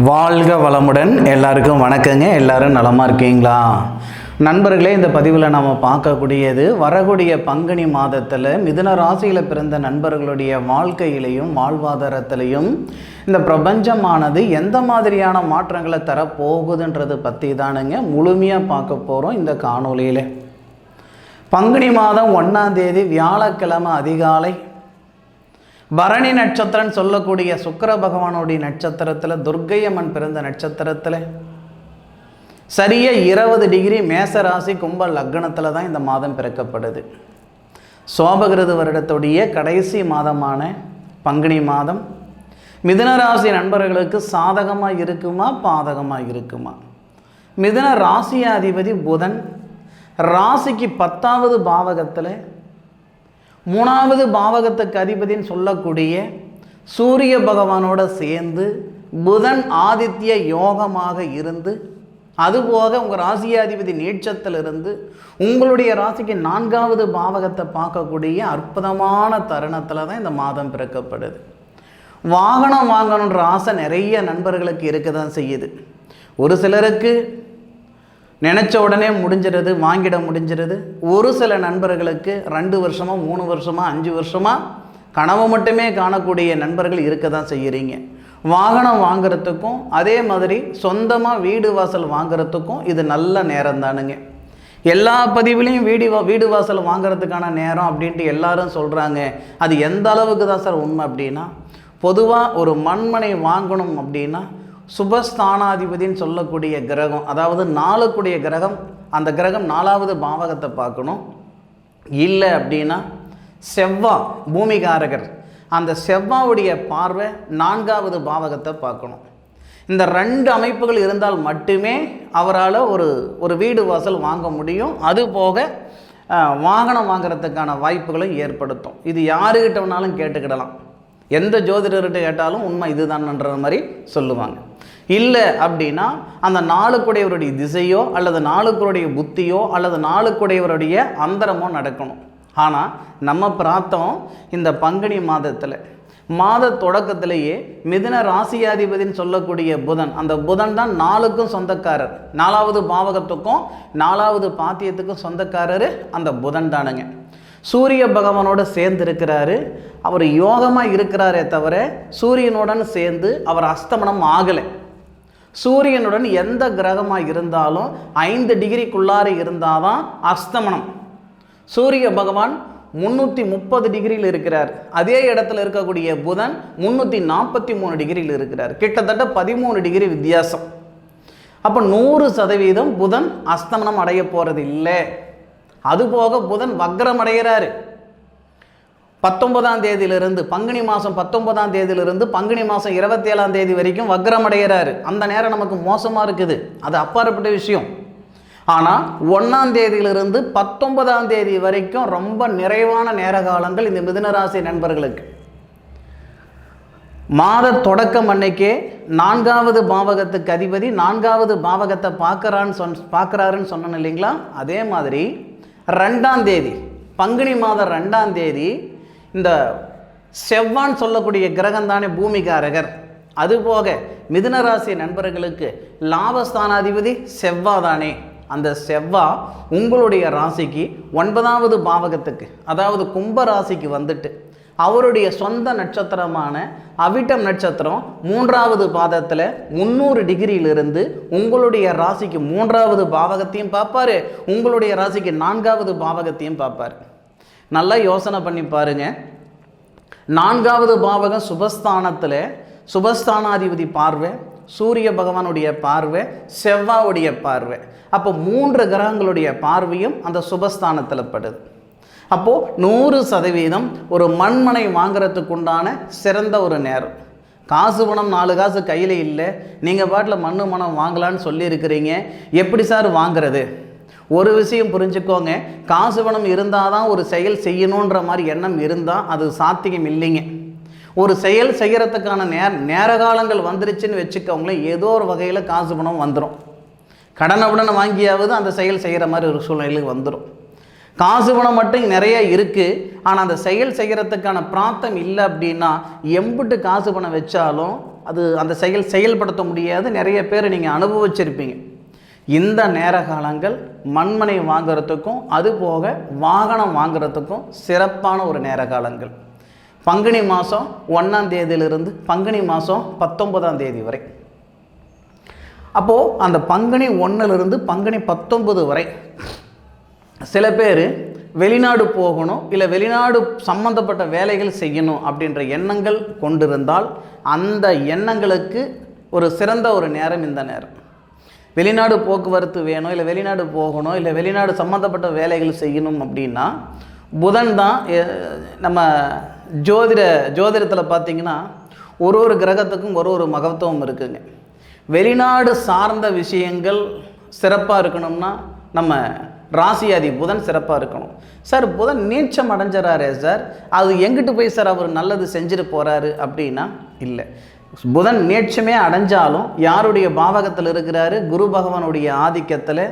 வாழ்க வளமுடன். எல்லாருக்கும் வணக்கங்க. எல்லாரும் நலமாக இருக்கீங்களா நண்பர்களே? இந்த பதிவில் நாம் பார்க்கக்கூடியது வரக்கூடிய பங்குனி மாதத்தில் மிதுன ராசியில் பிறந்த நண்பர்களுடைய வாழ்க்கையிலையும் வாழ்வாதாரத்திலையும் இந்த பிரபஞ்சமானது எந்த மாதிரியான மாற்றங்களை தரப்போகுதுன்றது பற்றி தானுங்க முழுமையாக பார்க்க போகிறோம் இந்த காணொலியில். பங்குனி மாதம் 1ஆம் தேதி வியாழக்கிழமை அதிகாலை பரணி நட்சத்திரம்னு சொல்லக்கூடிய சுக்கிர பகவானுடைய நட்சத்திரத்தில் துர்க்கையம்மன் பிறந்த நட்சத்திரத்தில் சரியாக 20 டிகிரி மேசராசி கும்ப லக்னத்தில் தான் இந்த மாதம் பிறக்கப்படுது. சோபகிருது வருடத்துடைய கடைசி மாதமான பங்குனி மாதம் மிதுன ராசி நண்பர்களுக்கு சாதகமாக இருக்குமா பாதகமாக இருக்குமா? மிதுன ராசியாதிபதி புதன் ராசிக்கு 10வது பாவகத்தில் 3வது பாவகத்துக்கு அதிபதின்னு சொல்லக்கூடிய சூரிய பகவானோட சேர்ந்து புதன் ஆதித்ய யோகமாக இருந்து, அதுபோக உங்கள் ராசியாதிபதி நீட்சத்திலிருந்து உங்களுடைய ராசிக்கு 4வது பாவகத்தை பார்க்கக்கூடிய அற்புதமான தருணத்தில் தான் இந்த மாதம் பிறக்கப்படுது. வாகனம் வாங்கணுன்ற ஆசை நிறைய நண்பர்களுக்கு இருக்க தான் செய்யுது. ஒரு சிலருக்கு நினச்ச உடனே முடிஞ்சிருது, வாங்கிட முடிஞ்சிருது. ஒரு சில நண்பர்களுக்கு 2 வருஷமாக 3 வருஷமாக 5 வருஷமாக கனவு மட்டுமே காணக்கூடிய நண்பர்கள் இருக்க தான் செய்கிறீங்க. வாகனம் வாங்கிறதுக்கும் அதே மாதிரி சொந்தமாக வீடு வாசல் வாங்கிறதுக்கும் இது நல்ல நேரம் தானுங்க. எல்லா பதிவுலையும் வீடு வாசல் வாங்கிறதுக்கான நேரம் அப்படின்ட்டு எல்லாரும் சொல்கிறாங்க. அது எந்த அளவுக்கு தான் சார் உண்மை அப்படின்னா, பொதுவாக ஒரு மண்மனை வாங்கணும் அப்படின்னா சுபஸ்தானாதிபதினு சொல்லக்கூடிய கிரகம், அதாவது 4க்குடைய கிரகம், அந்த கிரகம் 4வது பாவகத்தை பார்க்கணும். இல்லை அப்படின்னா செவ்வாய் பூமிகாரகர், அந்த செவ்வாவுடைய பார்வை 4வது பாவகத்தை பார்க்கணும். இந்த 2 அமைப்புகள் இருந்தால் மட்டுமே அவரால் ஒரு வீடு வாசல் வாங்க முடியும். அதுபோக வாகனம் வாங்கிறதுக்கான வாய்ப்புகளும் ஏற்படுத்தும். இது யாருக்கிட்ட வேணாலும் கேட்டுக்கிடலாம், எந்த ஜோதிடர்கிட்ட கேட்டாலும் உண்மை இதுதான்ன்ற மாதிரி சொல்லுவாங்க. இல்லை அப்படின்னா அந்த 4க்குடையவருடைய திசையோ அல்லது 4க்குடைய புத்தியோ அல்லது 4க்குடையவருடைய அந்தரமோ நடக்கணும். ஆனால் நம்ம பிரார்த்தம் இந்த பங்குனி மாதத்தில் மாத தொடக்கத்திலேயே மிதுன ராசியாதிபதினு சொல்லக்கூடிய புதன், அந்த புதன் தான் 4க்கும் சொந்தக்காரர், 4வது பாவகத்துக்கும் 4வது பாத்தியத்துக்கும் சொந்தக்காரர் அந்த புதன் தானுங்க. சூரிய பகவானோட சேர்ந்து இருக்கிறாரு. அவர் யோகமாக இருக்கிறாரே தவிர சூரியனுடன் சேர்ந்து அவர் அஸ்தமனம் ஆகலை. சூரியனுடன் எந்த கிரகமாக இருந்தாலும் 5 டிகிரிக்குள்ளார இருந்தால் தான் அஸ்தமனம். சூரிய பகவான் 330 டிகிரியில் இருக்கிறார். அதே இடத்துல இருக்கக்கூடிய புதன் 343 டிகிரியில் இருக்கிறார். கிட்டத்தட்ட 13 டிகிரி வித்தியாசம். அப்போ 100% புதன் அஸ்தமனம் அடைய போகிறது இல்லை. அதுபோக புதன் வக்ரம் அடைகிறாரு. 19ஆம் தேதியிலிருந்து பங்குனி மாதம் 19ஆம் தேதியிலிருந்து பங்குனி மாதம் 27ஆம் தேதி வரைக்கும் வக்ரம் அடைகிறாரு. அந்த நேரம் நமக்கு மோசமாக இருக்குது, அது அப்பாற்பட்ட விஷயம். ஆனால் 1ஆம் தேதியிலிருந்து 19ஆம் தேதி வரைக்கும் ரொம்ப நிறைவான நேர காலங்கள் இந்த மிதுனராசி நண்பர்களுக்கு. மாத தொடக்கம் அன்னைக்கே 4வது பாவகத்துக்கு அதிபதி 4வது பாவகத்தை பார்க்குறாருன்னு சொன்னேன் இல்லைங்களா? அதே மாதிரி 2ஆம் தேதி பங்குனி மாதம் 2ஆம் தேதி இந்த செவ்வான்னு சொல்லக்கூடிய கிரகம் தானே பூமிகாரகர். அதுபோக மிதுனராசி நண்பர்களுக்கு லாபஸ்தானாதிபதி செவ்வாய் தானே. அந்த செவ்வாய் உங்களுடைய ராசிக்கு 9வது பாவகத்துக்கு, அதாவது கும்ப ராசிக்கு வந்துட்டு அவருடைய சொந்த நட்சத்திரமான அவிட்டம் நட்சத்திரம் 3வது பாதத்தில் 300 டிகிரியிலிருந்து உங்களுடைய ராசிக்கு 3வது பாவகத்தையும் பார்ப்பார், உங்களுடைய ராசிக்கு 4வது பாவகத்தையும் பார்ப்பார். நல்லா யோசனை பண்ணி பாருங்க. 4வது பாவகம் சுபஸ்தானத்தில் சுபஸ்தானாதிபதி பார்வை, சூரிய பகவானுடைய பார்வை, செவ்வாவுடைய பார்வை. அப்போ 3 கிரகங்களுடைய பார்வையும் அந்த சுபஸ்தானத்தில் படுது. அப்போது 100% ஒரு மண்மனை வாங்கிறதுக்கு உண்டான சிறந்த ஒரு நேரம். காசு பணம் 4 காசு கையில் இல்லை, நீங்கள் பாட்டில் மண் வாங்கலான்னு சொல்லியிருக்கிறீங்க. எப்படி சார் வாங்கிறது? ஒரு விஷயம் புரிஞ்சுக்கோங்க, காசு பணம் இருந்தால் தான் ஒரு செயல் செய்யணுன்ற மாதிரி எண்ணம் இருந்தால் அது சாத்தியம் இல்லைங்க. ஒரு செயல் செய்கிறதுக்கான நேர காலங்கள் வந்துருச்சுன்னு வச்சுக்கோங்களேன், ஏதோ ஒரு வகையில் காசு பணம் வந்துடும். கடனை வாங்கியாவது அந்த செயல் செய்கிற மாதிரி ஒரு சூழ்நிலைக்கு வந்துடும். காசு பணம் மட்டும் நிறைய இருக்குது, ஆனால் அந்த செயல் செய்கிறதுக்கான பிராப்தம் இல்லை அப்படின்னா எம்பிட்டு காசு பணம் வச்சாலும் அந்த செயல்படுத்த முடியாது. நிறைய பேர் நீங்கள் அனுபவிச்சிருப்பீங்க. இந்த நேர காலங்கள் மண்மனை வாங்குறதுக்கும் அதுபோக வாகனம் வாங்குறதுக்கும் சிறப்பான ஒரு நேர காலங்கள். பங்குனி மாதம் 1ஆம் தேதியிலிருந்து பங்குனி மாதம் 19ஆம் தேதி வரை. அப்போது அந்த பங்குனி 1லிருந்து பங்குனி 19 வரை சில பேர் வெளிநாடு போகணும், இல்லை வெளிநாடு சம்பந்தப்பட்ட வேலைகள் செய்யணும் அப்படின்ற எண்ணங்கள் கொண்டிருந்தால் அந்த எண்ணங்களுக்கு ஒரு சிறந்த ஒரு நேரம் இந்த நேரம். வெளிநாடு போக்குவரத்து வேணும், இல்லை வெளிநாடு போகணும், இல்லை வெளிநாடு சம்மந்தப்பட்ட வேலைகள் செய்யணும் அப்படின்னா புதன் தான். நம்ம ஜோதிடத்தில் பார்த்திங்கன்னா ஒரு கிரகத்துக்கும் ஒரு மகத்துவம் இருக்குங்க. வெளிநாடு சார்ந்த விஷயங்கள் சிறப்பாக இருக்கணும்னா நம்ம ராசியாதி புதன் சிறப்பாக இருக்கணும். சார் புதன் நீச்சம் அடைஞ்சிடறாரே சார், அது எங்கிட்டு போய் சார் அவர் நல்லது செஞ்சுட்டு போகிறாரு அப்படின்னா இல்லை. புதன் நீட்சமே அடைஞ்சாலும் யாருடைய பாவகத்தில் இருக்கிறாரு? குரு பகவானுடைய ஆதிக்கத்தில்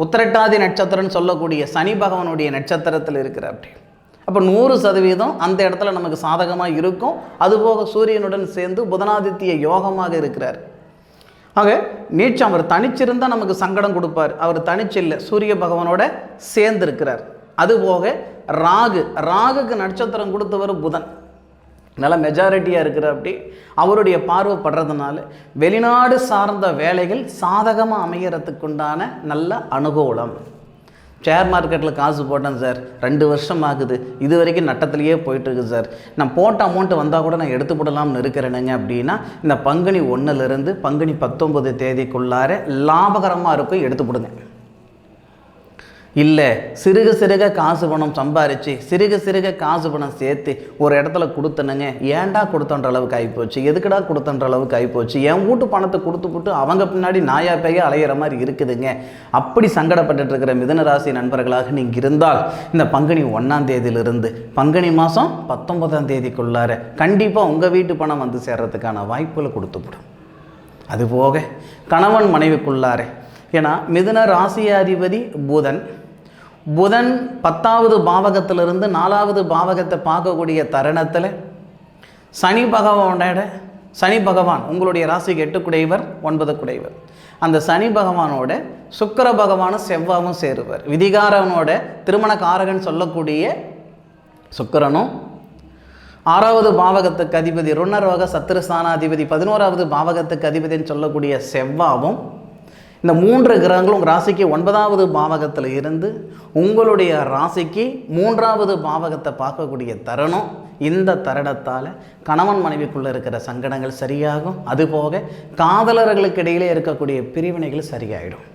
உத்திரட்டாதி நட்சத்திரம்னு சொல்லக்கூடிய சனி பகவானுடைய நட்சத்திரத்தில் இருக்கிறார். அப்படி அப்போ 100% அந்த இடத்துல நமக்கு சாதகமாக இருக்கும். அதுபோக சூரியனுடன் சேர்ந்து புதனாதித்ய யோகமாக இருக்கிறார். ஆக நீச்சம் அவர் தனிச்சிருந்தால் நமக்கு சங்கடம் கொடுப்பார். அவர் தனிச்சில்லை, சூரிய பகவானோட சேர்ந்து இருக்கிறார். அதுபோக ராகுக்கு நட்சத்திரம் கொடுத்தவர் புதன், நல்ல மெஜாரிட்டியாக இருக்கிற. அப்படி அவருடைய பார்வை படுறதுனால வெளிநாடு சார்ந்த வேலைகள் சாதகமாக அமைகிறதுக்குண்டான நல்ல அனுகூலம். ஷேர் மார்க்கெட்டில் காசு போட்டேன் சார், 2 வருஷம் ஆகுது, இது வரைக்கும் நட்டத்திலேயே போயிட்டுருக்கு சார், நான் போட்ட அமௌண்ட்டு வந்தால் கூட நான் எடுத்து போடலாம்னு இருக்கிறேனுங்க அப்படின்னா இந்த பங்குனி 1லிருந்து பங்குனி 19 தேதிக்குள்ளார லாபகரமாக இருக்கும், எடுத்து போடுங்க. இல்லை சிறுக காசு பணம் சம்பாரித்து சிறுக காசு பணம் சேர்த்து ஒரு இடத்துல கொடுத்தனுங்க, ஏன்டா கொடுத்தன்ற அளவுக்கு ஆகிப்போச்சு, எதுக்குடா கொடுத்தன்ற அளவுக்கு ஆகிப்போச்சு, என் வீட்டு பணத்தை கொடுத்து அவங்க பின்னாடி நாயா பேய அலையிற மாதிரி இருக்குதுங்க, அப்படி சங்கடப்பட்டு இருக்கிற மிதுன ராசி நண்பர்களாக நீங்கள் இருந்தால் இந்த பங்குனி 1ஆம் தேதியிலிருந்து பங்குனி மாதம் 19ஆம் தேதிக்குள்ளார கண்டிப்பாக உங்கள் வீட்டு பணம் வந்து சேர்றதுக்கான வாய்ப்புகளை கொடுத்துவிடும். அதுபோக கணவன் மனைவிக்குள்ளார, ஏன்னா மிதுன ராசியாதிபதி புதன் 10வது பாவகத்திலிருந்து 4வது பாவகத்தை பார்க்கக்கூடிய தருணத்தில் சனி பகவான் உங்களுடைய ராசிக்கு 8 குடையவர் 9 குடையவர். அந்த சனி பகவானோட சுக்கிர பகவானும் செவ்வாயும் சேருவார். விதிகாரனோட திருமண காரகன் சொல்லக்கூடிய சுக்கிரனும் 6வது பாவகத்துக்கு அதிபதி ருணரோக சத்துருஸ்தானாதிபதி 11வது பாவகத்துக்கு அதிபதின்னு சொல்லக்கூடிய செவ்வாவும், இந்த 3 கிரகங்களும் உங்கள் ராசிக்கு 9வது பாவகத்தில் இருந்து உங்களுடைய ராசிக்கு 3வது பாவகத்தை பார்க்கக்கூடிய தருணம். இந்த தருணத்தால் கணவன் மனைவிக்குள்ளே இருக்கிற சங்கடங்கள் சரியாகும். அதுபோக காதலர்களுக்கு இடையிலே இருக்கக்கூடிய பிரிவினைகள் சரியாயிடும்.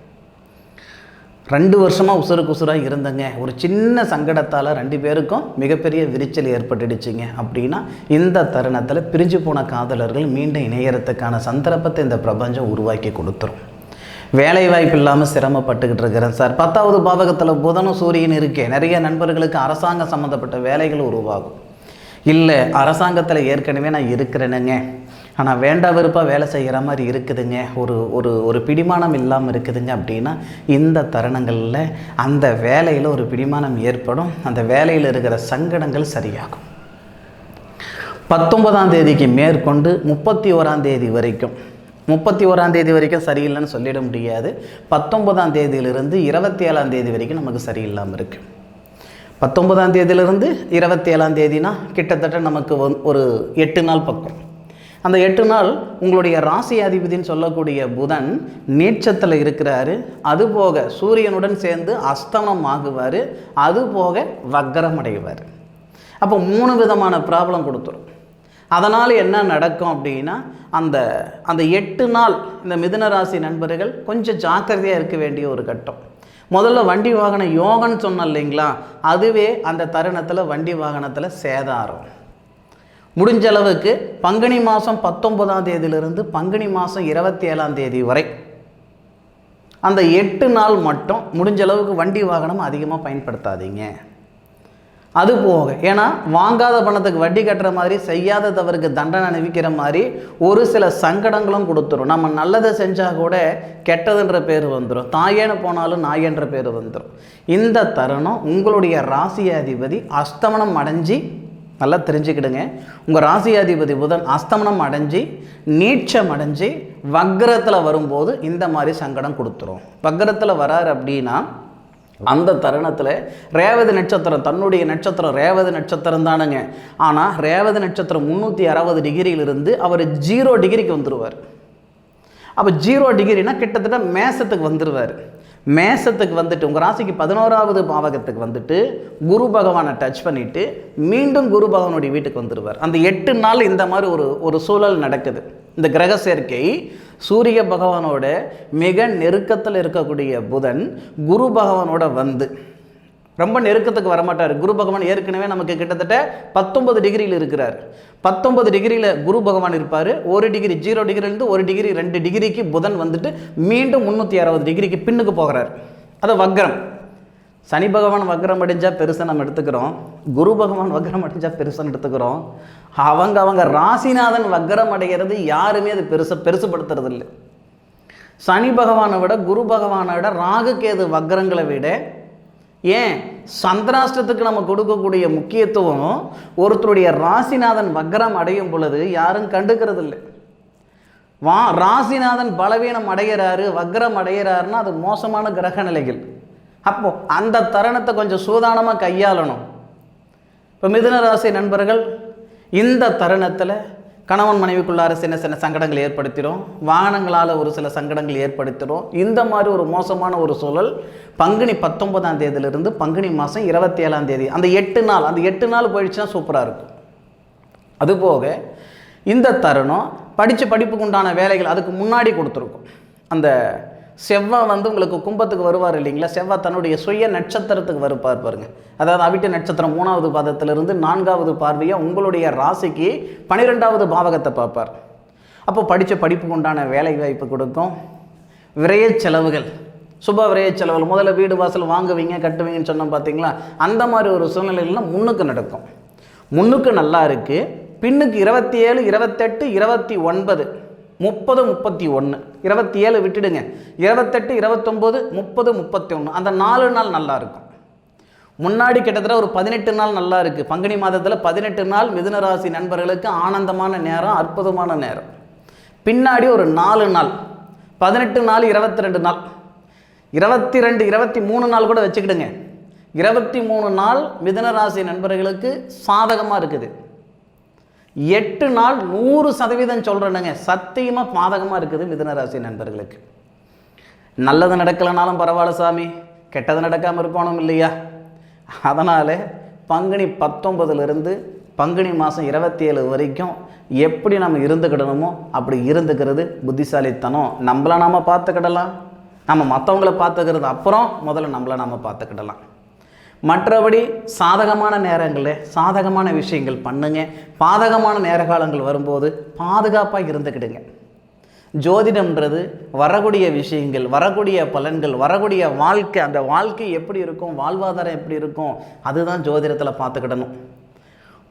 2 வருஷமாக உசுராக இருந்தங்க, ஒரு சின்ன சங்கடத்தால் 2 பேருக்கும் மிகப்பெரிய விரிச்சல் ஏற்பட்டுடுச்சிங்க அப்படின்னா இந்த தருணத்தில் பிரிஞ்சு போன காதலர்கள் மீண்டும் இணையறதுக்கான சந்தர்ப்பத்தை இந்த பிரபஞ்சம் உருவாக்கி கொடுத்துரும். வேலை வாய்ப்பு இல்லாமல் சிரமப்பட்டுக்கிட்டு இருக்கிறேன் சார், 10வது பாவகத்தில் புதனும் சூரியன் இருக்கே, நிறைய நண்பர்களுக்கு அரசாங்க சம்மந்தப்பட்ட வேலைகள் உருவாகும். இல்லை அரசாங்கத்தில் ஏற்கனவே நான் இருக்கிறேனுங்க, ஆனால் வேண்டா வெறுப்பாக வேலை செய்கிற மாதிரி இருக்குதுங்க, ஒரு பிடிமானம் இல்லாமல் இருக்குதுங்க அப்படின்னா இந்த தருணங்களில் அந்த வேலையில் ஒரு பிடிமானம் ஏற்படும். அந்த வேலையில் இருக்கிற சங்கடங்கள் சரியாகும். 19ஆம் தேதிக்கு மேற்கொண்டு 31ஆம் தேதி வரைக்கும் 31ஆம் தேதி வரைக்கும் சரியில்லைன்னு சொல்லிட முடியாது. 19ஆம் தேதியிலிருந்து 27ஆம் தேதி வரைக்கும் நமக்கு சரியில்லாமல் இருக்குது. 19ஆம் தேதியிலிருந்து 27ஆம் தேதினா கிட்டத்தட்ட நமக்கு ஒரு 8 நாள் பக்கம். அந்த 8 நாள் உங்களுடைய ராசி அதிபதினு சொல்லக்கூடிய புதன் நீட்சத்தில் இருக்கிறாரு. அதுபோக சூரியனுடன் சேர்ந்து அஸ்தமனம் ஆகுவார், அதுபோக வக்கரம் அடைவார். அப்போ 3 விதமான ப்ராப்ளம் கொடுத்துரும். அதனால் என்ன நடக்கும் அப்படின்னா அந்த 8 நாள் இந்த மிதுன ராசி நண்பர்கள் கொஞ்சம் ஜாக்கிரதையாக இருக்க வேண்டிய ஒரு கட்டம். முதல்ல வண்டி வாகன யோகன்னு சொன்னோம் இல்லைங்களா, அதுவே அந்த தருணத்தில் வண்டி வாகனத்தில் சேதாரம். முடிஞ்ச அளவுக்கு பங்குனி மாதம் 19ஆம் தேதியிலிருந்து பங்குனி மாதம் 27ஆம் தேதி வரை அந்த 8 நாள் மட்டும் முடிஞ்ச அளவுக்கு வண்டி வாகனம் அதிகமாக பயன்படுத்தாதீங்க. அதுபோக ஏன்னா வாங்காத பணத்துக்கு வட்டி கட்டுற மாதிரி, செய்யாத தவறுக்கு தண்டனை அனுபவிக்கிற மாதிரி ஒரு சில சங்கடங்களும் கொடுத்துரும். நம்ம நல்லதை செஞ்சால் கூட கெட்டதுன்ற பேர் வந்துடும், தாயேன்னு போனாலும் நாயன்ற பேர் வந்துடும். இந்த தருணம் உங்களுடைய ராசி அதிபதி அஸ்தமனம் அடைஞ்சி நல்லா தெரிஞ்சுக்கிடுங்க. உங்கள் ராசியாதிபதி புதன் அஸ்தமனம் அடைஞ்சு நீட்சம் அடைஞ்சு வக்ரத்தில் வரும்போது இந்த மாதிரி சங்கடம் கொடுத்துரும். வக்ரத்தில் வராரு அப்படின்னா அந்த தருணத்தில் ரேவதி நட்சத்திரம், தன்னுடைய நட்சத்திரம் ரேவதி நட்சத்திரம் தானுங்க. ஆனால் ரேவதி நட்சத்திரம் 360 டிகிரியிலிருந்து அவர் 0 டிகிரிக்கு வந்துடுவார். அப்போ 0 டிகிரினா கிட்டத்தட்ட மேசத்துக்கு வந்துடுவார். மேசத்துக்கு வந்துட்டு உங்கள் ராசிக்கு 11வது பாவகத்துக்கு வந்துட்டு குரு பகவானை டச் பண்ணிவிட்டு மீண்டும் குரு பகவானுடைய வீட்டுக்கு வந்துடுவார். அந்த 8 நாள் இந்த மாதிரி ஒரு சூழல் நடக்குது. இந்த கிரக சேர்க்கை சூரிய பகவானோட மிக நெருக்கத்தில் இருக்கக்கூடிய புதன் குரு பகவானோட வந்து ரொம்ப நெருக்கத்துக்கு வரமாட்டார். குரு பகவான் ஏற்கனவே நமக்கு கிட்டத்தட்ட 19 டிகிரியில் இருக்கிறார். 19 டிகிரியில் குரு பகவான் இருப்பார். 1 டிகிரி 0 டிகிரிலேருந்து 1 டிகிரி 2 டிகிரிக்கு புதன் வந்துட்டு மீண்டும் 360 டிகிரிக்கு பின்னுக்கு போகிறார். அது வக்ரம். சனி பகவான் வக்ரம் அடைஞ்சால் பெருசாக நம்ம எடுத்துக்கிறோம், குரு பகவான் வக்ரம் அடைஞ்சால் பெருசாக எடுத்துக்கிறோம். அவங்க ராசிநாதன் வக்ரம் அடைகிறது யாருமே அது பெருசுப்படுத்துறது இல்லை. சனி பகவானை விட குரு பகவானை விட ராகு கேது வக்ரங்களை விட ஏன் சந்திராஷ்டத்துக்கு நம்ம கொடுக்கக்கூடிய முக்கியத்துவம் ஒருத்தருடைய ராசிநாதன் வக்ரம் அடையும் பொழுது யாரும் கண்டுக்கிறது இல்லை. ராசிநாதன் பலவீனம் அடைகிறாரு, வக்ரம் அடைகிறாருன்னா அது மோசமான கிரக நிலைகள். அப்போ அந்த தருணத்தை கொஞ்சம் சூதானமாக கையாளணும். இப்போ மிதுன ராசி நண்பர்கள் இந்த தருணத்தில் கணவன் மனைவிக்குள்ளார சின்ன சின்ன சங்கடங்கள் ஏற்படுத்திடும், வாகனங்களால் ஒரு சில சங்கடங்கள் ஏற்படுத்திடும். இந்த மாதிரி ஒரு மோசமான ஒரு சூழல் பங்குனி 19ஆம் தேதியிலிருந்து பங்குனி மாதம் 27ஆம் தேதி அந்த 8 நாள் போயிடுச்சுன்னா சூப்பராக இருக்கும். அதுபோக இந்த தருணம் படிப்புக்கு உண்டான வேலைகள் அதுக்கு முன்னாடி கொடுத்துருக்கும். அந்த செவ்வாய் வந்து உங்களுக்கு கும்பத்துக்கு வருவார் இல்லைங்களா, செவ்வாய் தன்னுடைய சுய நட்சத்திரத்துக்கு வருப்பார் பாருங்கள். அதாவது அவிட்ட நட்சத்திரம் 3வது பாதத்திலிருந்து 4வது பார்வையாக உங்களுடைய ராசிக்கு 12வது பாவகத்தை பார்ப்பார். அப்போ படிப்புக்கு உண்டான வேலை வாய்ப்பு கொடுக்கும். விரைய செலவுகள், சுப விரைய செலவுகள், முதல்ல வீடு வாசல் வாங்குவீங்க கட்டுவீங்கன்னு சொன்னோம் பார்த்தீங்களா, அந்த மாதிரி ஒரு சூழ்நிலைகள்லாம் முன்னுக்கு நடக்கும். முன்னுக்கு நல்லா இருக்குது. பின்னுக்கு 27, 28, 29, 30, 31, 27 விட்டுடுங்க, 28, 29, 30, 31 அந்த 4 நாள் நல்லா இருக்கும். முன்னாடி கிட்டத்தட்ட ஒரு 18 நாள் நல்லா இருக்குது. பங்குனி மாதத்தில் 18 நாள் மிதுன ராசி நண்பர்களுக்கு ஆனந்தமான நேரம், அற்புதமான நேரம். பின்னாடி ஒரு 4 நாள், 18 நாள், 22 நாள், 22, 23 நாள் கூட வச்சுக்கிடுங்க. 23 நாள் மிதுன ராசி நண்பர்களுக்கு சாதகமாக இருக்குது. 8 நாள் 100% சொல்கிறேனுங்க, சத்தியமாக பாதகமாக இருக்குது மிதுன ராசி நண்பர்களுக்கு. நல்லது நடக்கலைனாலும் பரவாயில்ல சாமி, கெட்டது நடக்காமல் இருக்கணும் இல்லையா? அதனால் பங்குனி 19லிருந்து பங்குனி மாதம் 27 வரைக்கும் எப்படி நம்ம இருந்துக்கிடணுமோ அப்படி இருந்துக்கிறது புத்திசாலித்தனம். நம்மளை நாம் பார்த்துக்கிடலாம், நம்ம மற்றவங்கள பார்த்துக்கிறது அப்புறம் முதல்ல நம்மளை நாம் பார்த்துக்கிடலாம். மற்றபடி சாதகமான நேரங்களில் சாதகமான விஷயங்கள் பண்ணுங்க. பாதகமான நேர காலங்கள் வரும்போது பாதுகாப்பாக இருந்துக்கிடுங்க. ஜோதிடம்ன்றது வரக்கூடிய விஷயங்கள், வரக்கூடிய பலன்கள், வரக்கூடிய வாழ்க்கை, அந்த வாழ்க்கை எப்படி இருக்கும், வாழ்வாதாரம் எப்படி இருக்கும், அதுதான் ஜோதிடத்தில் பார்த்துக்கிடணும்.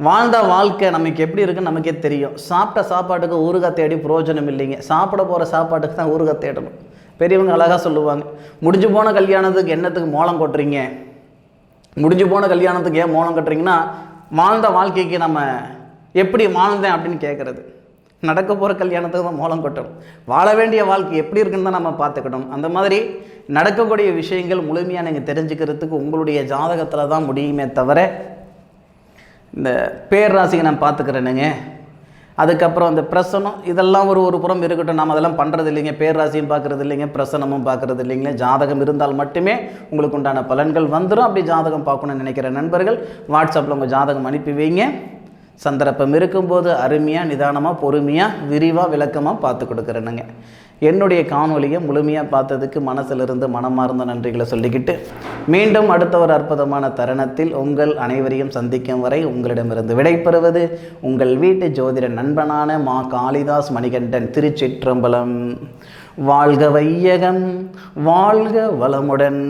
வாழ்ந்த வாழ்க்கை நமக்கு எப்படி இருக்குன்னு நமக்கே தெரியும். சாப்பிட்ட சாப்பாட்டுக்கு ஊறுகாய் தேடி பிரயோஜனம் இல்லைங்க, சாப்பிட போகிற சாப்பாட்டுக்கு தான் ஊறுகாய் தேடணும். பெரியவங்க அழகாக சொல்லுவாங்க, முடிஞ்சு போன கல்யாணத்துக்கு என்னத்துக்கு மோளம் கொட்டுறீங்க, முடிஞ்சு போன கல்யாணத்துக்கு ஏன் மோளம் கட்டுறீங்கன்னா வாழ்ந்த வாழ்க்கைக்கு நம்ம எப்படி வாழ்ந்தேன் அப்படின்னு கேட்குறது. நடக்க போகிற கல்யாணத்துக்கு தான் மோளம் கொட்டணும். வாழ வேண்டிய வாழ்க்கை எப்படி இருக்குன்னு தான் நம்ம பார்த்துக்கணும். அந்த மாதிரி நடக்கக்கூடிய விஷயங்கள் முழுமையாக நீங்கள் தெரிஞ்சுக்கிறதுக்கு உங்களுடைய ஜாதகத்தில் தான் முடியுமே தவிர இந்த பேர் நான் பார்த்துக்கிறேனுங்க, அதுக்கப்புறம் இந்த பிரசனம் இதெல்லாம் ஒரு புறம் இருக்கட்டும், நம்ம அதெல்லாம் பண்ணுறது இல்லைங்க. பேர் ராசியும் பார்க்குறது இல்லைங்க, பிரசனமும் பார்க்குறது இல்லைங்களே. ஜாதகம் இருந்தால் மட்டுமே உங்களுக்கு உண்டான பலன்கள் வந்துடும். அப்படி ஜாதகம் பார்க்கணுன்னு நினைக்கிற நண்பர்கள் வாட்ஸ்அப்பில் உங்கள் ஜாதகம் அனுப்பி வைங்க. சந்தர்ப்பம் இருக்கும்போது அருமையாக நிதானமாக பொறுமையாக விரிவாக விளக்கமாக பார்த்து கொடுக்குறேனுங்க. என்னுடைய காணொலியை முழுமையாக பார்த்ததுக்கு மனசிலிருந்து மனமார்ந்த நன்றிகளை சொல்லிக்கிட்டு மீண்டும் அடுத்த ஒரு அற்புதமான தருணத்தில் உங்கள் அனைவரையும் சந்திக்கும் வரை உங்களிடமிருந்து விடைபெறுவது உங்கள் வீட்டு ஜோதிட நண்பனான மா காளிதாஸ் மணிகண்டன். திருச்சிற்றம்பலம். வாழ்க வையகம், வாழ்க வளமுடன்.